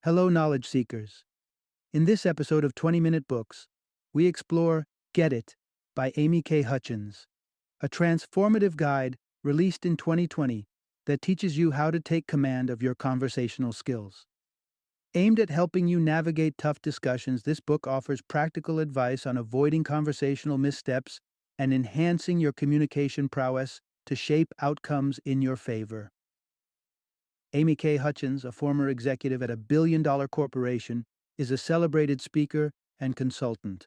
Hello, knowledge seekers. In this episode of 20-Minute Books, we explore Get It by AmyK Hutchens, a transformative guide released in 2020 that teaches you how to take command of your conversational skills. Aimed at helping you navigate tough discussions, this book offers practical advice on avoiding conversational missteps and enhancing your communication prowess to shape outcomes in your favor. AmyK Hutchens, a former executive at a billion-dollar corporation, is a celebrated speaker and consultant.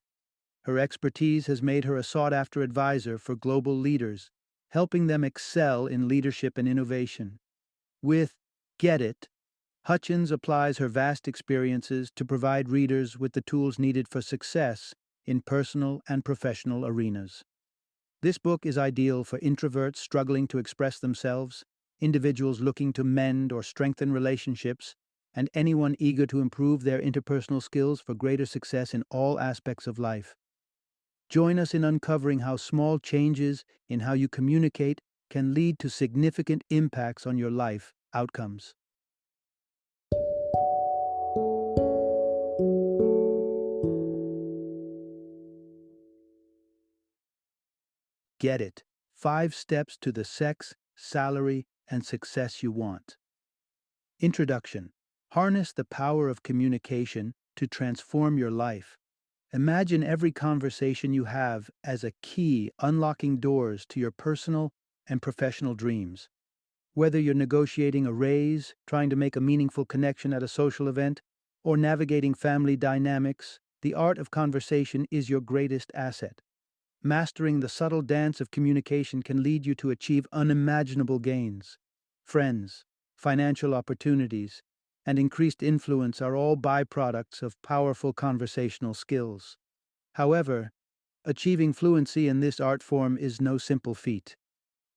Her expertise has made her a sought-after advisor for global leaders, helping them excel in leadership and innovation. With Get It, Hutchens applies her vast experiences to provide readers with the tools needed for success in personal and professional arenas. This book is ideal for introverts struggling to express themselves, individuals looking to mend or strengthen relationships, and anyone eager to improve their interpersonal skills for greater success in all aspects of life. Join us in uncovering how small changes in how you communicate can lead to significant impacts on your life outcomes. Get It: 5 Steps to the Sex, Salary, and Success You Want. Introduction. Harness the power of communication to transform your life. Imagine every conversation you have as a key unlocking doors to your personal and professional dreams. Whether you're negotiating a raise, trying to make a meaningful connection at a social event, or navigating family dynamics, the art of conversation is your greatest asset. Mastering the subtle dance of communication can lead you to achieve unimaginable gains. Friends, financial opportunities, and increased influence are all byproducts of powerful conversational skills. However, achieving fluency in this art form is no simple feat.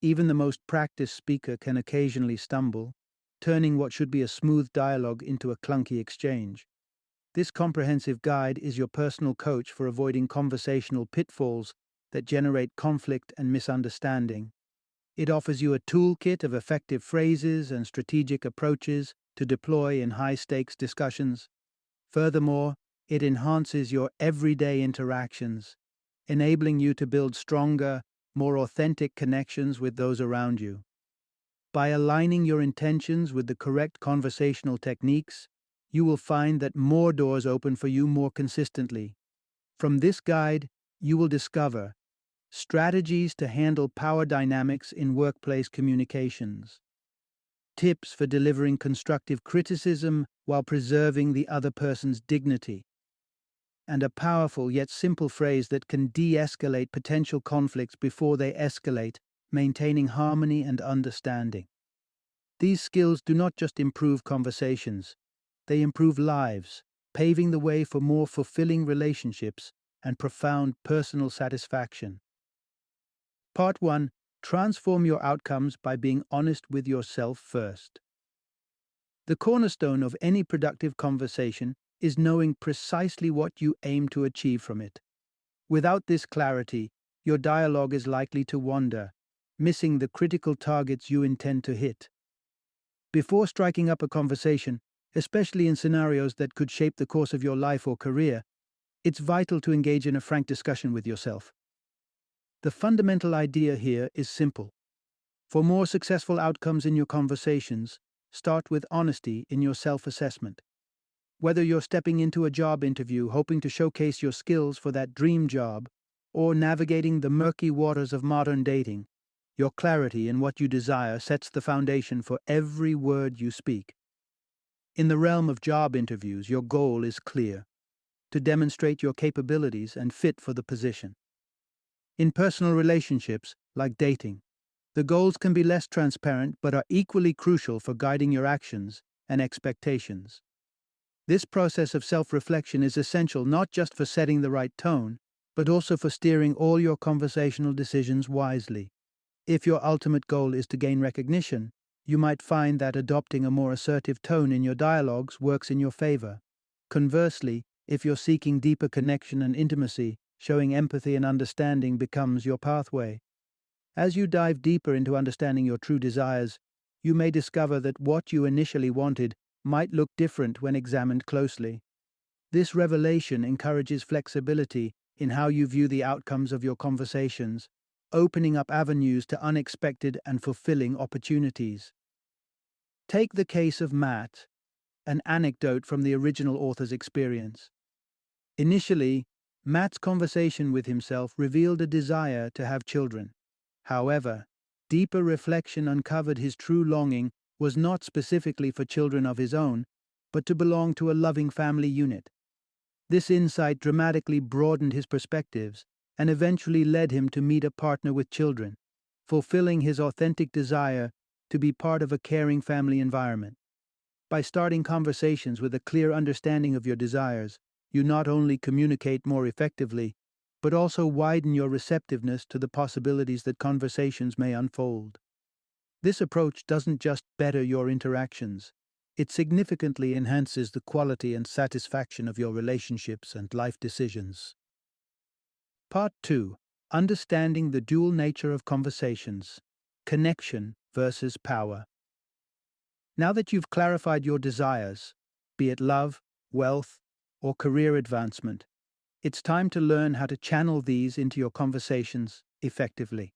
Even the most practiced speaker can occasionally stumble, turning what should be a smooth dialogue into a clunky exchange. This comprehensive guide is your personal coach for avoiding conversational pitfalls that generate conflict and misunderstanding. It offers you a toolkit of effective phrases and strategic approaches to deploy in high-stakes discussions. Furthermore, it enhances your everyday interactions, enabling you to build stronger, more authentic connections with those around you. By aligning your intentions with the correct conversational techniques, you will find that more doors open for you more consistently. From this guide, you will discover strategies to handle power dynamics in workplace communications, tips for delivering constructive criticism while preserving the other person's dignity, and a powerful yet simple phrase that can de-escalate potential conflicts before they escalate, maintaining harmony and understanding. These skills do not just improve conversations, they improve lives, paving the way for more fulfilling relationships and profound personal satisfaction. Part 1. Transform your outcomes by being honest with yourself first. The cornerstone of any productive conversation is knowing precisely what you aim to achieve from it. Without this clarity, your dialogue is likely to wander, missing the critical targets you intend to hit. Before striking up a conversation, especially in scenarios that could shape the course of your life or career, it's vital to engage in a frank discussion with yourself. The fundamental idea here is simple. For more successful outcomes in your conversations, start with honesty in your self-assessment. Whether you're stepping into a job interview hoping to showcase your skills for that dream job, or navigating the murky waters of modern dating, your clarity in what you desire sets the foundation for every word you speak. In the realm of job interviews, your goal is clear: to demonstrate your capabilities and fit for the position. In personal relationships, like dating, the goals can be less transparent but are equally crucial for guiding your actions and expectations. This process of self-reflection is essential not just for setting the right tone, but also for steering all your conversational decisions wisely. If your ultimate goal is to gain recognition, you might find that adopting a more assertive tone in your dialogues works in your favor. Conversely, if you're seeking deeper connection and intimacy, showing empathy and understanding becomes your pathway. As you dive deeper into understanding your true desires, you may discover that what you initially wanted might look different when examined closely. This revelation encourages flexibility in how you view the outcomes of your conversations, opening up avenues to unexpected and fulfilling opportunities. Take the case of Matt, an anecdote from the original author's experience. Initially, Matt's conversation with himself revealed a desire to have children. However, deeper reflection uncovered his true longing was not specifically for children of his own, but to belong to a loving family unit. This insight dramatically broadened his perspectives and eventually led him to meet a partner with children, fulfilling his authentic desire to be part of a caring family environment. By starting conversations with a clear understanding of your desires, you not only communicate more effectively, but also widen your receptiveness to the possibilities that conversations may unfold. This approach doesn't just better your interactions, it significantly enhances the quality and satisfaction of your relationships and life decisions. Part 2. Understanding the dual nature of conversations. Connection versus power. Now that you've clarified your desires, be it love, wealth, or career advancement, it's time to learn how to channel these into your conversations effectively.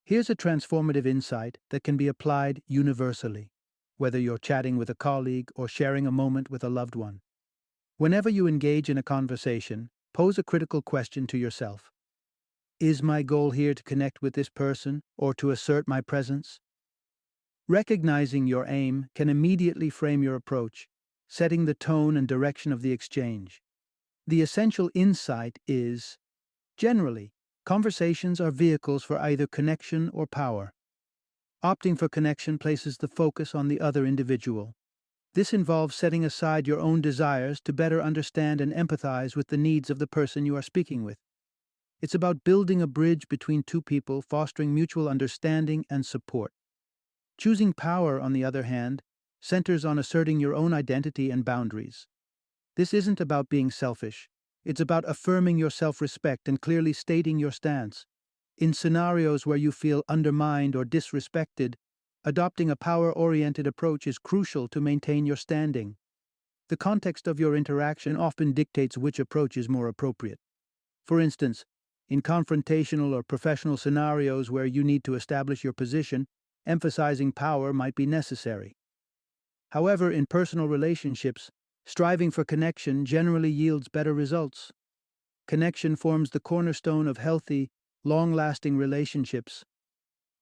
Here's a transformative insight that can be applied universally, whether you're chatting with a colleague or sharing a moment with a loved one. Whenever you engage in a conversation, pose a critical question to yourself. Is my goal here to connect with this person or to assert my presence? Recognizing your aim can immediately frame your approach, setting the tone and direction of the exchange. The essential insight is, generally, conversations are vehicles for either connection or power. Opting for connection places the focus on the other individual. This involves setting aside your own desires to better understand and empathize with the needs of the person you are speaking with. It's about building a bridge between two people, fostering mutual understanding and support. Choosing power, on the other hand, centers on asserting your own identity and boundaries. This isn't about being selfish. It's about affirming your self-respect and clearly stating your stance. In scenarios where you feel undermined or disrespected, adopting a power-oriented approach is crucial to maintain your standing. The context of your interaction often dictates which approach is more appropriate. For instance, in confrontational or professional scenarios where you need to establish your position, emphasizing power might be necessary. However, in personal relationships, striving for connection generally yields better results. Connection forms the cornerstone of healthy, long-lasting relationships.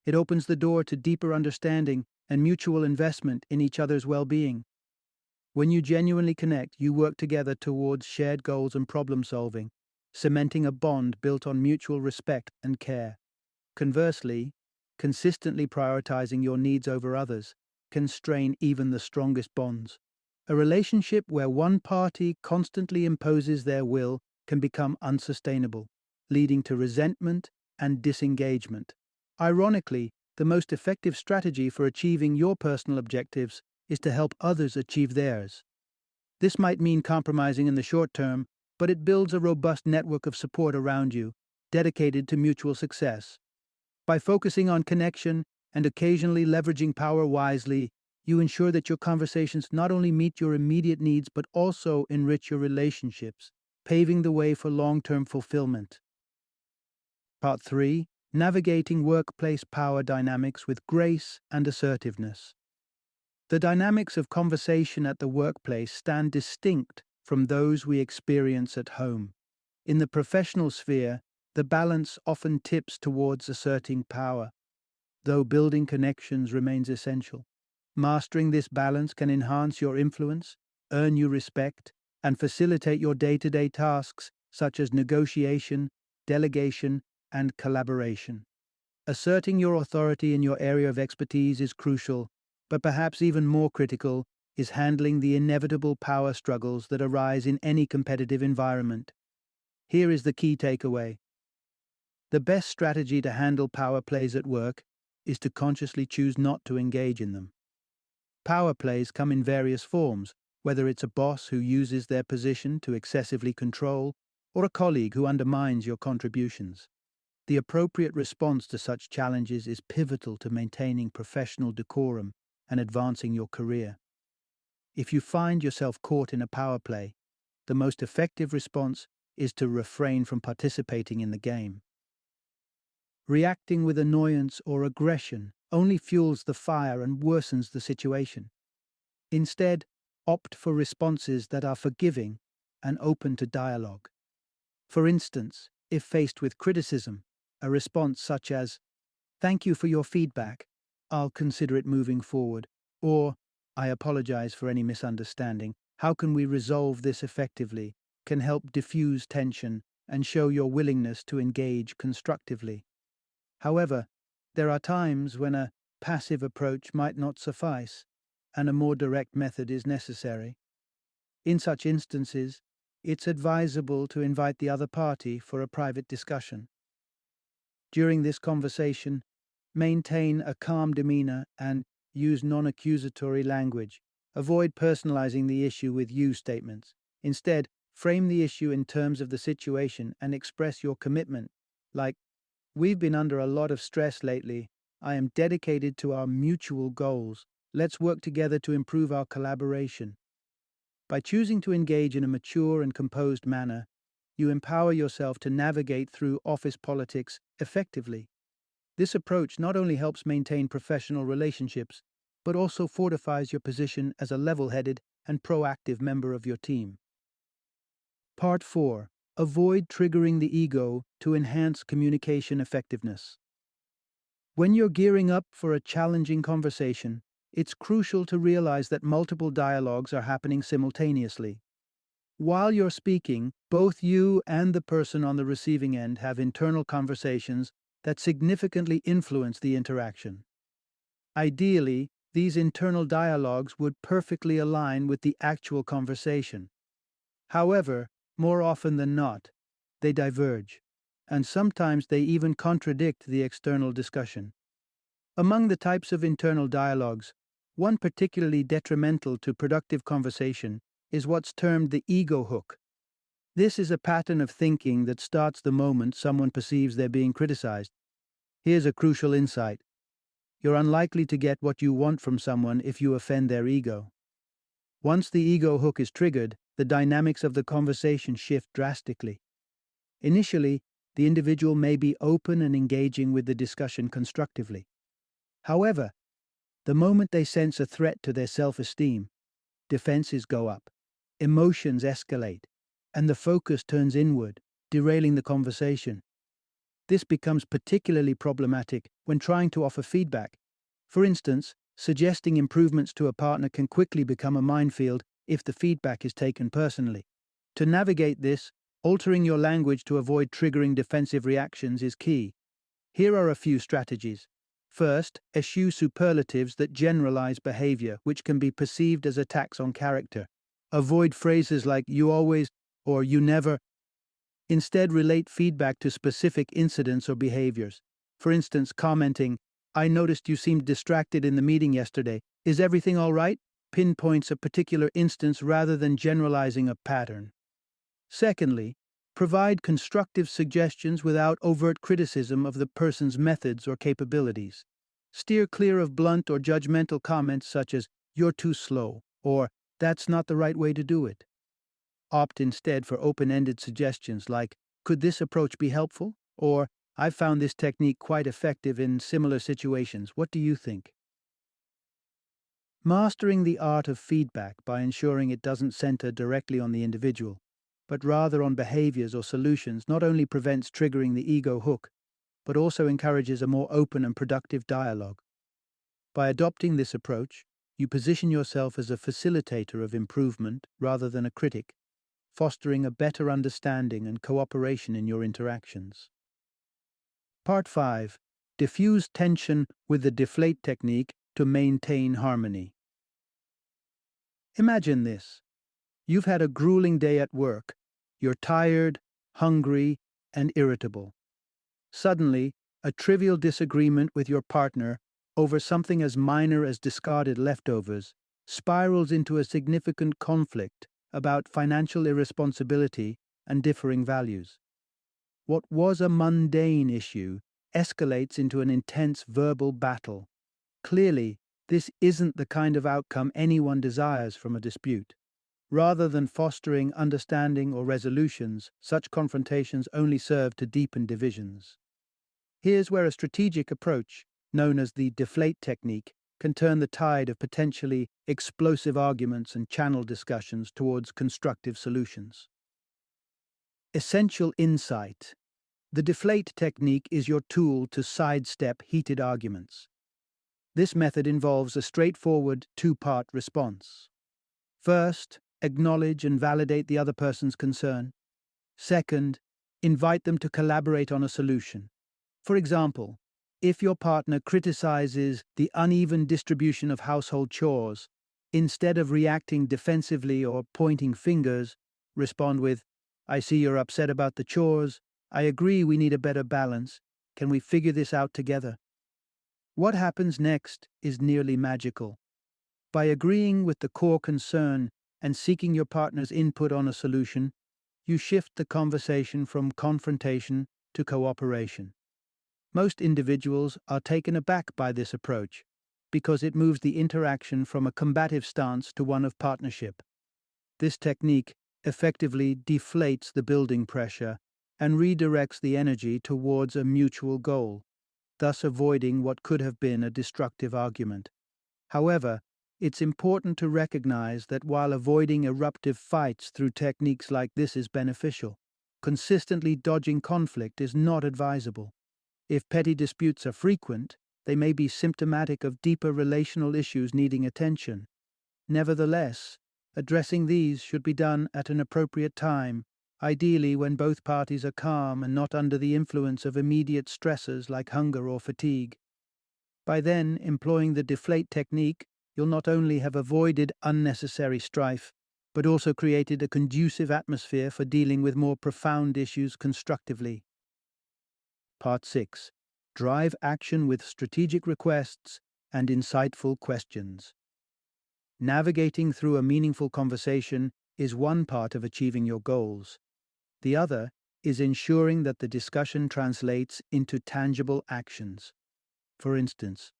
It opens the door to deeper understanding and mutual investment in each other's well-being. When you genuinely connect, you work together towards shared goals and problem-solving, cementing a bond built on mutual respect and care. Conversely, consistently prioritizing your needs over others can strain even the strongest bonds. A relationship where one party constantly imposes their will can become unsustainable, leading to resentment and disengagement. Ironically, the most effective strategy for achieving your personal objectives is to help others achieve theirs. This might mean compromising in the short term, but it builds a robust network of support around you, dedicated to mutual success. By focusing on connection and occasionally leveraging power wisely, you ensure that your conversations not only meet your immediate needs but also enrich your relationships, paving the way for long-term fulfillment. Part 3. Navigating workplace power dynamics with grace and assertiveness. The dynamics of conversation at the workplace stand distinct from those we experience at home. In the professional sphere, the balance often tips towards asserting power, though building connections remains essential. Mastering this balance can enhance your influence, earn you respect, and facilitate your day-to-day tasks such as negotiation, delegation, and collaboration. Asserting your authority in your area of expertise is crucial, but perhaps even more critical is handling the inevitable power struggles that arise in any competitive environment. Here is the key takeaway. The best strategy to handle power plays at work is to consciously choose not to engage in them. Power plays come in various forms, whether it's a boss who uses their position to excessively control or a colleague who undermines your contributions. The appropriate response to such challenges is pivotal to maintaining professional decorum and advancing your career. If you find yourself caught in a power play, the most effective response is to refrain from participating in the game. Reacting with annoyance or aggression only fuels the fire and worsens the situation. Instead, opt for responses that are forgiving and open to dialogue. For instance, if faced with criticism, a response such as, "Thank you for your feedback, I'll consider it moving forward," or "I apologize for any misunderstanding. How can we resolve this effectively?" can help diffuse tension and show your willingness to engage constructively. However, there are times when a passive approach might not suffice, and a more direct method is necessary. In such instances, it's advisable to invite the other party for a private discussion. During this conversation, maintain a calm demeanor and use non-accusatory language. Avoid personalizing the issue with you statements. Instead, frame the issue in terms of the situation and express your commitment, like, "We've been under a lot of stress lately. I am dedicated to our mutual goals. Let's work together to improve our collaboration." By choosing to engage in a mature and composed manner, you empower yourself to navigate through office politics effectively. This approach not only helps maintain professional relationships, but also fortifies your position as a level-headed and proactive member of your team. Part 4. Avoid triggering the ego to enhance communication effectiveness. When you're gearing up for a challenging conversation, it's crucial to realize that multiple dialogues are happening simultaneously. While you're speaking, both you and the person on the receiving end have internal conversations that significantly influence the interaction. Ideally, these internal dialogues would perfectly align with the actual conversation. However, more often than not, they diverge, and sometimes they even contradict the external discussion. Among the types of internal dialogues, one particularly detrimental to productive conversation is what's termed the ego hook. This is a pattern of thinking that starts the moment someone perceives they're being criticized. Here's a crucial insight. You're unlikely to get what you want from someone if you offend their ego. Once the ego hook is triggered, the dynamics of the conversation shift drastically. Initially, the individual may be open and engaging with the discussion constructively. However, the moment they sense a threat to their self-esteem, defenses go up, emotions escalate, and the focus turns inward, derailing the conversation. This becomes particularly problematic when trying to offer feedback. For instance, suggesting improvements to a partner can quickly become a minefield if the feedback is taken personally. To navigate this, altering your language to avoid triggering defensive reactions is key. Here are a few strategies. First, eschew superlatives that generalize behavior, which can be perceived as attacks on character. Avoid phrases like "you always" or "you never." Instead, relate feedback to specific incidents or behaviors. For instance, commenting, "I noticed you seemed distracted in the meeting yesterday. Is everything all right?" pinpoints a particular instance rather than generalizing a pattern. Secondly, provide constructive suggestions without overt criticism of the person's methods or capabilities. Steer clear of blunt or judgmental comments such as "you're too slow" or "that's not the right way to do it." Opt instead for open-ended suggestions like, "Could this approach be helpful?" or "I've found this technique quite effective in similar situations. What do you think?" Mastering the art of feedback by ensuring it doesn't center directly on the individual, but rather on behaviors or solutions not only prevents triggering the ego hook, but also encourages a more open and productive dialogue. By adopting this approach, you position yourself as a facilitator of improvement rather than a critic, fostering a better understanding and cooperation in your interactions. Part 5. Diffuse tension with the deflate technique to maintain harmony. Imagine this. You've had a grueling day at work. You're tired, hungry, and irritable. Suddenly, a trivial disagreement with your partner over something as minor as discarded leftovers spirals into a significant conflict about financial irresponsibility and differing values. What was a mundane issue escalates into an intense verbal battle. Clearly, This isn't the kind of outcome anyone desires from a dispute. Rather than fostering understanding or resolutions, such confrontations only serve to deepen divisions. Here's where a strategic approach, known as the deflate technique, can turn the tide of potentially explosive arguments and channel discussions towards constructive solutions. Essential insight. The deflate technique is your tool to sidestep heated arguments. This method involves a straightforward two-part response. First, acknowledge and validate the other person's concern. Second, invite them to collaborate on a solution. For example, if your partner criticizes the uneven distribution of household chores, instead of reacting defensively or pointing fingers, respond with, "I see you're upset about the chores. I agree we need a better balance. Can we figure this out together?" What happens next is nearly magical. By agreeing with the core concern and seeking your partner's input on a solution, you shift the conversation from confrontation to cooperation. Most individuals are taken aback by this approach because it moves the interaction from a combative stance to one of partnership. This technique effectively deflates the building pressure and redirects the energy towards a mutual goal, thus avoiding what could have been a destructive argument. However, it's important to recognize that while avoiding eruptive fights through techniques like this is beneficial, consistently dodging conflict is not advisable. If petty disputes are frequent, they may be symptomatic of deeper relational issues needing attention. Nevertheless, addressing these should be done at an appropriate time, ideally when both parties are calm and not under the influence of immediate stressors like hunger or fatigue. By then, employing the deflate technique, you'll not only have avoided unnecessary strife, but also created a conducive atmosphere for dealing with more profound issues constructively. Part 6. Drive action with strategic requests and insightful questions. Navigating through a meaningful conversation is one part of achieving your goals. The other is ensuring that the discussion translates into tangible actions. For instance,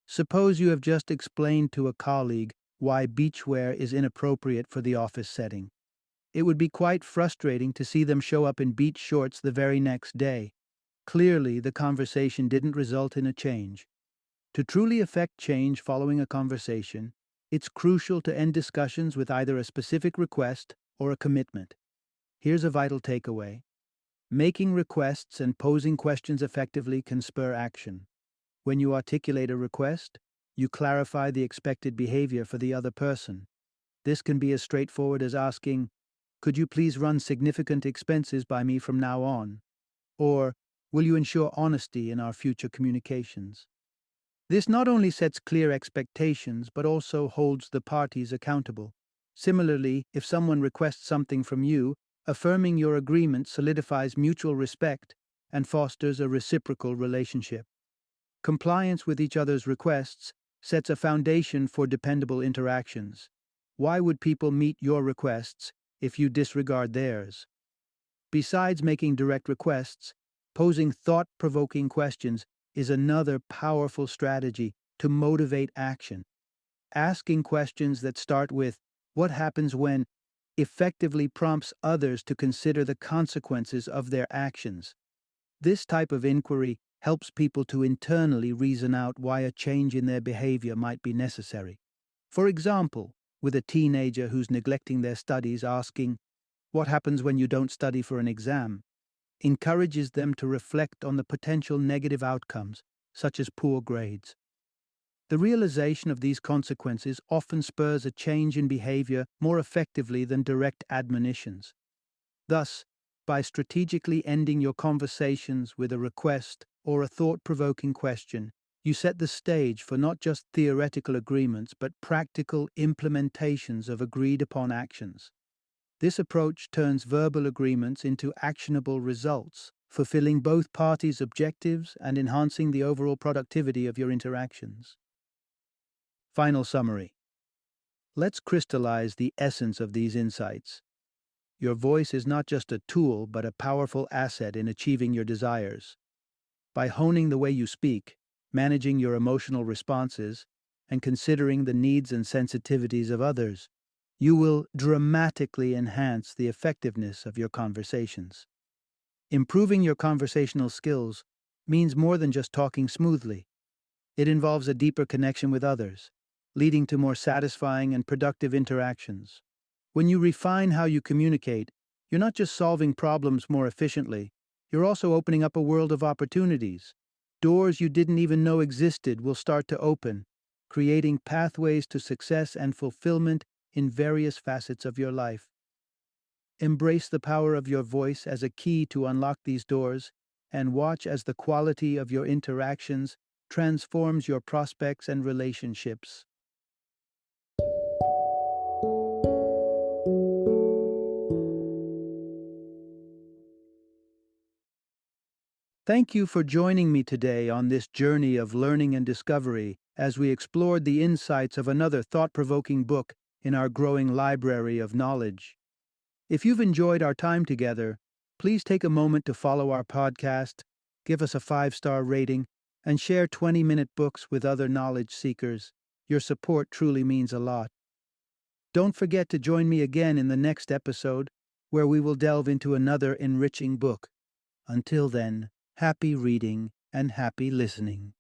suppose you have just explained to a colleague why beachwear is inappropriate for the office setting. It would be quite frustrating to see them show up in beach shorts the very next day. Clearly, the conversation didn't result in a change. To truly affect change following a conversation, it's crucial to end discussions with either a specific request or a commitment. Here's a vital takeaway. Making requests and posing questions effectively can spur action. When you articulate a request, you clarify the expected behavior for the other person. This can be as straightforward as asking, "Could you please run significant expenses by me from now on?" Or, "Will you ensure honesty in our future communications?" This not only sets clear expectations, but also holds the parties accountable. Similarly, if someone requests something from you, affirming your agreement solidifies mutual respect and fosters a reciprocal relationship. Compliance with each other's requests sets a foundation for dependable interactions. Why would people meet your requests if you disregard theirs? Besides making direct requests, posing thought-provoking questions is another powerful strategy to motivate action. Asking questions that start with, "What happens when?" effectively prompts others to consider the consequences of their actions. This type of inquiry helps people to internally reason out why a change in their behavior might be necessary. For example, with a teenager who's neglecting their studies, asking, "What happens when you don't study for an exam?" encourages them to reflect on the potential negative outcomes, such as poor grades. The realization of these consequences often spurs a change in behavior more effectively than direct admonitions. Thus, by strategically ending your conversations with a request or a thought-provoking question, you set the stage for not just theoretical agreements but practical implementations of agreed-upon actions. This approach turns verbal agreements into actionable results, fulfilling both parties' objectives and enhancing the overall productivity of your interactions. Final summary. Let's crystallize the essence of these insights. Your voice is not just a tool, but a powerful asset in achieving your desires. By honing the way you speak, managing your emotional responses, and considering the needs and sensitivities of others, you will dramatically enhance the effectiveness of your conversations. Improving your conversational skills means more than just talking smoothly. It involves a deeper connection with others, leading to more satisfying and productive interactions. When you refine how you communicate, you're not just solving problems more efficiently, you're also opening up a world of opportunities. Doors you didn't even know existed will start to open, creating pathways to success and fulfillment in various facets of your life. Embrace the power of your voice as a key to unlock these doors, and watch as the quality of your interactions transforms your prospects and relationships. Thank you for joining me today on this journey of learning and discovery as we explored the insights of another thought-provoking book in our growing library of knowledge. If you've enjoyed our time together, please take a moment to follow our podcast, give us a 5-star rating, and share 20-minute books with other knowledge seekers. Your support truly means a lot. Don't forget to join me again in the next episode, where we will delve into another enriching book. Until then, happy reading and happy listening.